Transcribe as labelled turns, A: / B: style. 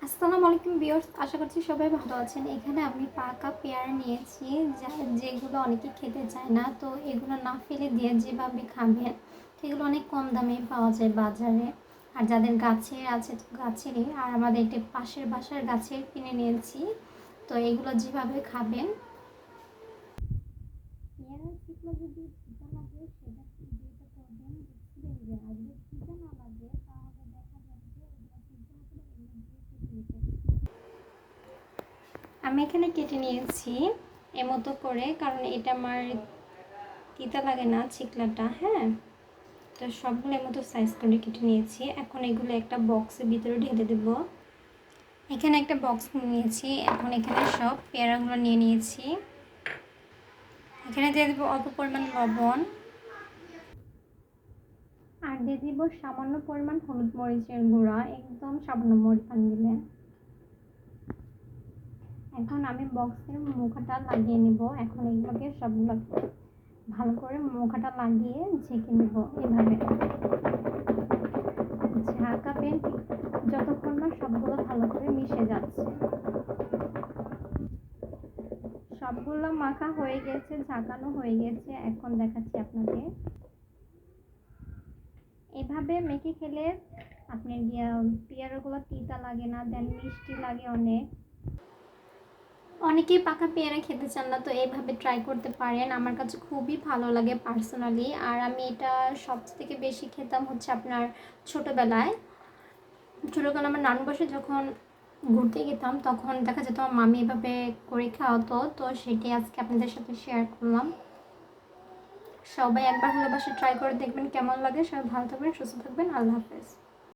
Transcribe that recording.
A: আসসালামু আলাইকুম ভিউয়ার্স, আশা করছি সবাই ভালো আছেন। এখানে আমি পাকা পেয়ারা নিয়েছি, যেগুলো অনেকে খেতে চায় না, তো এগুলো না ফেলে দিয়ে যেভাবে খাবেন সেগুলো অনেক কম দামে পাওয়া যায় বাজারে। আর যাদের গাছের আছে তো গাছেরই, আর আমাদের একটি পাশের বাসার গাছের কিনে নিয়েছি। তো এগুলো যেভাবে খাবেন, পেয়ারার চিকনা যদি তিতা লাগে সেটা যেটা করবেন, দেখবেন যে আর যদি তিতা না লাগে তাহলে দেখা যাবে যে এগুলো সিদ্ধ না করে এমনি দিয়ে খেতে নিতে। আমি এখানে কেটে নিয়েছি এমতো করে, কারণ এটা আমার তিতা লাগে না চিকলাটা। হ্যাঁ, তো সবগুলো এমতো সাইজ করে কেটে নিয়েছি। এখন এগুলো একটা বক্সের ভিতরে ঢেলে দেব। এখানে একটা বক্স নিয়েছি, এখন এখানে সব পেয়ারাগুলো নিয়ে নিয়েছি। এখানে দিয়ে দেবো অল্প পরিমাণ লবণ, আর দিয়ে দিব সামান্য পরিমাণ হলুদ মরিচের গুঁড়া, একদম সামান্য পরিমাণ দিবেন। এখন আমি বক্সের মুখাটা লাগিয়ে নিব। এখন এগুলোকে সবগুলো ভালো করে মুখাটা লাগিয়ে ঝেঁকে নেব এভাবে। ঝাঁকাবেন যতক্ষণ না সবগুলো ভালো করে মিশে যাচ্ছে। সবগুলো মাখা হয়ে গেছে, ঝাঁকানো হয়ে গেছে। এখন দেখাচ্ছি আপনাকে। এভাবে মেখে খেলে আপনার পেয়ারাগুলো তিতা লাগে না, দেন মিষ্টি লাগে অনেক। অনেকেই পাকা পেয়ারা খেতে চান না, তো এইভাবে ট্রাই করতে পারেন। আমার কাছে খুবই ভালো লাগে পার্সোনালি। আর আমি এটা সবথেকে বেশি খেতাম হচ্ছে আপনার ছোটোবেলায়। আমার নানু বাসায় যখন ঘুরতে যেতাম তখন দেখা যেত আমার মামি এভাবে করে খাওয়াতো, তো সেটি আজকে আপনাদের সাথে শেয়ার করলাম। সবাই একবার হলে বাসায় ট্রাই করে দেখবেন কেমন লাগে। সবাই ভালো থাকবেন, সুস্থ থাকবেন। আল্লাহ হাফেজ।